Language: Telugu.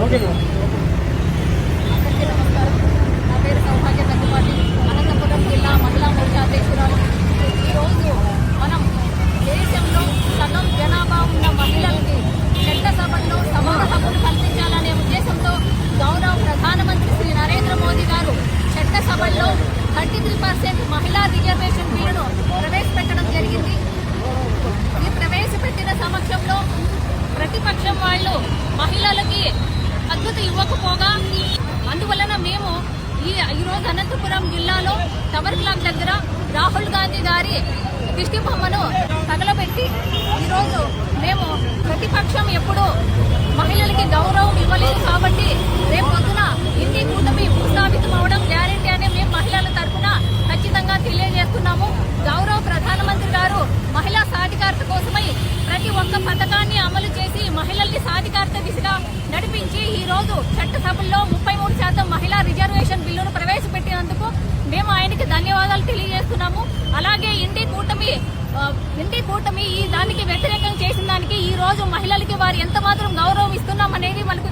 అందరికీ నమస్కారం. నా పేరు సౌభాగ్య దగ్గుపాటి, అనంతపురం జిల్లా మహిళా మోర్చా అధ్యక్షురాలు. ఈరోజు మనం దేశంలో సగం జనాభా ఉన్న మహిళలకి చట్టసభల్లో సమాన హక్కులు కల్పించాలనే ఉద్దేశంతో గౌరవ ప్రధానమంత్రి శ్రీ నరేంద్ర మోదీ గారు చట్టసభల్లో 33% మహిళా రిజర్వేషన్ బిల్లును ప్రవేశపెట్టడం జరిగింది. ఈ ప్రవేశపెట్టిన సమక్షంలో ప్రతిపక్షం వాళ్ళు మహిళలకి మద్దతు ఇవ్వకపోగా అందువలన మేము ఈరోజు అనంతపురం జిల్లాలో టవర్ క్లాక్ దగ్గర రాహుల్ గాంధీ గారి దిష్టి బొమ్మను తగలబెట్టి ఈరోజు మేము ప్రతిపక్షం ఎప్పుడు మహిళలకి గౌరవం ఇవ్వలేదు కాబట్టి రేపు పొద్దున ఇంటి కూటమి భూస్థాపితం అవడం గ్యారెంటీ అని మేము మహిళల తరఫున ఖచ్చితంగా తెలియజేస్తున్నాము. గౌరవ ప్రధానమంత్రి గారు మహిళా సాధికారత కోసమై ప్రతి ఒక్క పథకాన్ని అమలు చేసి మహిళల్ని సాధికారత దిశగా నడిపించి ఈ రోజు చట్టసభల్లో 33% మహిళా రిజర్వేషన్ బిల్లును ప్రవేశపెట్టినందుకు మేము ఆయనకి ధన్యవాదాలు తెలియజేస్తున్నాము. అలాగే ఇంటి కూటమి ఈ దానికి వ్యతిరేకం చేసిన దానికి ఈ రోజు మహిళలకి వారు ఎంత మాత్రం గౌరవం ఇస్తున్నాం అనేది మనకు